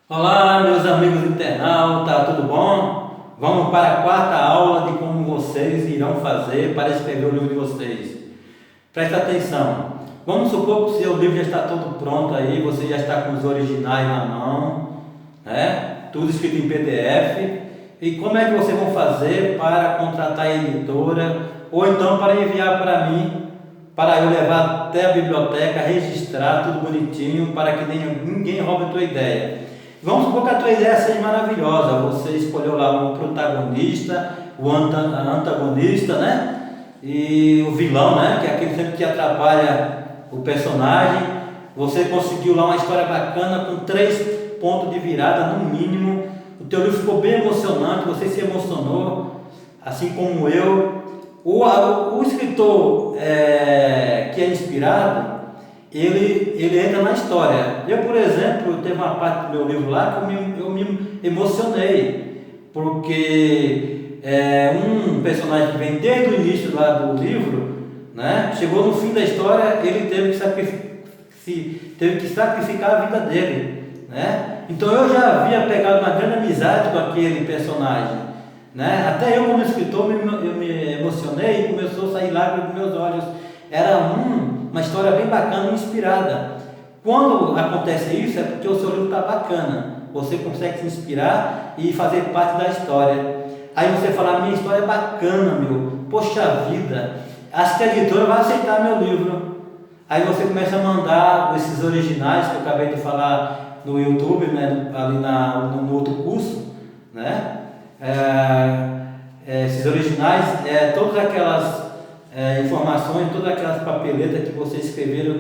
Olá, meus amigos internautas, tudo bom? Vamos para a quarta aula de como vocês irão fazer para escrever o livro de vocês. Presta atenção. Vamos supor que o seu livro já está todo pronto aí, você já está com os originais na mão, né? Tudo escrito em PDF. E como é que vocês vão fazer para contratar a editora ou então para enviar para mim, para eu levar até a biblioteca, registrar tudo bonitinho para que ninguém roube a tua ideia? Vamos supor que a tua ideia seja maravilhosa. Você escolheu lá um protagonista, o antagonista, né? E o vilão, né? Que é aquele sempre que atrapalha o personagem. Você conseguiu lá uma história bacana com 3 pontos de virada no mínimo. O teu livro ficou bem emocionante, você se emocionou, assim como eu. O escritor que é inspirado, ele entra na história. Eu, por exemplo, teve uma parte do meu livro lá que eu me emocionei, porque um personagem que vem desde o início lá do livro, né, chegou no fim da história, ele teve que sacrificar a vida dele, né? Então eu já havia pegado uma grande amizade com aquele personagem, né? Até eu, como escritor, eu me emocionei e começou a sair lágrimas dos meus olhos. Era uma história bem bacana, inspirada. Quando acontece isso é porque o seu livro está bacana, você consegue se inspirar e fazer parte da história. Aí você fala, minha história é bacana, meu, poxa vida, acho que a editora vai aceitar meu livro. Aí você começa a mandar esses originais que eu acabei de falar no YouTube, né, ali no outro curso, né? Esses originais, todas aquelas informações, todas aquelas papeletas que vocês escreveram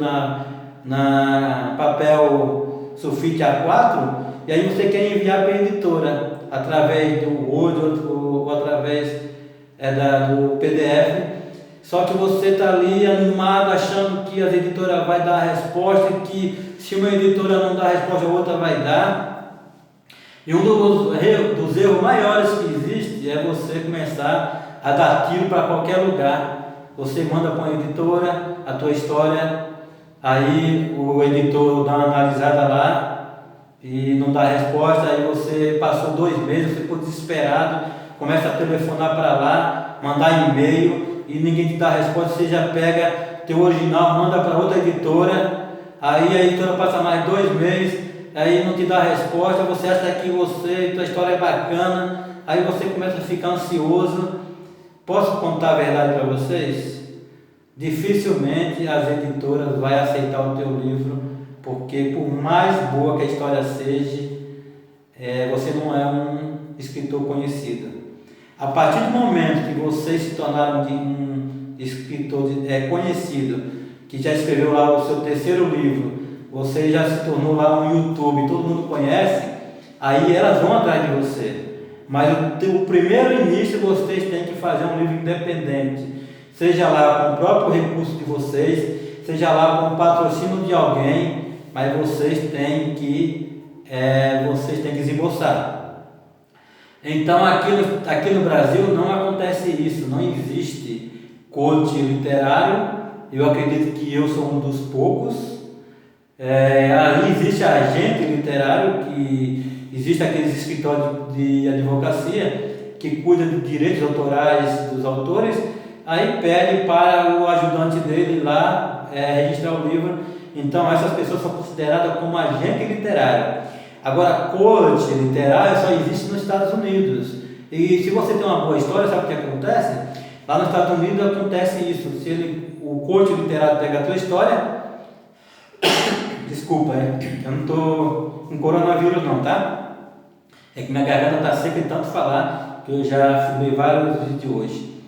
na papel sulfite A4, e aí você quer enviar para a editora através do Word ou através do PDF. Só que você está ali animado, achando que a editora vai dar a resposta, e que se uma editora não dar a resposta, a outra vai dar. E um dos erros maiores que existe é você começar a dar tiro para qualquer lugar. Você manda para uma editora a tua história, aí o editor dá uma analisada lá e não dá resposta, aí você passou 2 meses, você ficou desesperado, começa a telefonar para lá, mandar e-mail, e ninguém te dá resposta. Você já pega teu original, manda para outra editora, aí a editora passa mais 2 meses, aí não te dá resposta, você acha que tua história é bacana, aí você começa a ficar ansioso. Posso contar a verdade para vocês? Dificilmente as editoras vão aceitar o teu livro, porque por mais boa que a história seja, você não é um escritor conhecido. A partir do momento que vocês se tornaram um escritor conhecido, que já escreveu lá o seu 3º livro, você já se tornou lá um YouTube, todo mundo conhece, aí elas vão atrás de você. Mas o primeiro início vocês têm que fazer um livro independente, seja lá com o próprio recurso de vocês, seja lá com o patrocínio de alguém, mas vocês têm que desembolsar. Então aqui no Brasil não acontece isso, não existe coach literário. Eu acredito que eu sou um dos poucos. Ali existe agente literário, que existe aqueles escritórios de advocacia que cuida de direitos autorais dos autores, aí pede para o ajudante dele lá registrar o livro. Então essas pessoas são consideradas como agente literário. Agora, coach literário só existe nos Estados Unidos. E se você tem uma boa história, sabe o que acontece? Lá nos Estados Unidos acontece isso. Se o coach literário pega a tua história, desculpa, eu não estou com coronavírus não, tá? É que minha garganta está seca de tanto falar, que eu já filmei vários vídeos de hoje.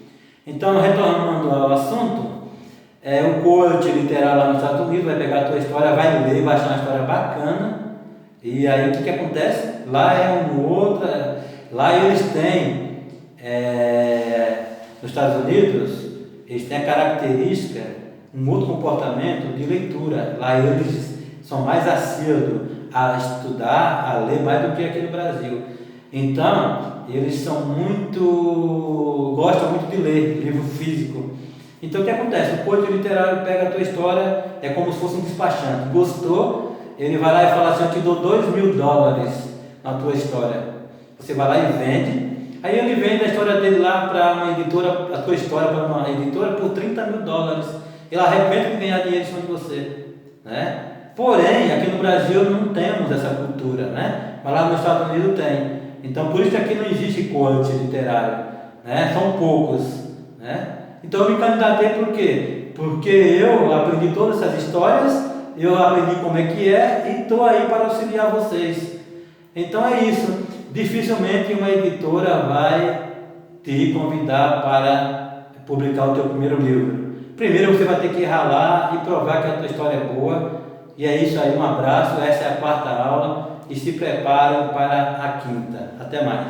Então, retornando ao assunto, o coach literário lá nos Estados Unidos vai pegar a tua história, vai ler, vai achar uma história bacana. E aí o que acontece? Lá lá eles têm, nos Estados Unidos, eles têm a característica, um outro comportamento de leitura. Lá eles são mais assíduos a estudar, a ler mais do que aqui no Brasil. Então, eles gostam muito de ler livro físico. Então o que acontece? O coach literário pega a tua história, é como se fosse um despachante. Gostou? ele vai lá e fala assim: eu te dou $2.000 na tua história. Você vai lá e vende. Aí ele vende a história dele lá para uma editora, a tua história para uma editora por $30.000. Ele arrepende de ganhar dinheiro em cima de você, né? Porém, aqui no Brasil não temos essa cultura, né? Mas lá nos Estados Unidos tem. Então, por isso que aqui não existe coach literário, né? São poucos, né? Então, eu me candidatei por quê? Porque eu aprendi todas essas histórias, eu aprendi como é que é e estou aí para auxiliar vocês. Então, é isso. Dificilmente uma editora vai te convidar para publicar o teu primeiro livro. Primeiro você vai ter que ralar e provar que a tua história é boa. E é isso aí, um abraço, essa é a 4ª aula e se preparem para a 5ª. Até mais.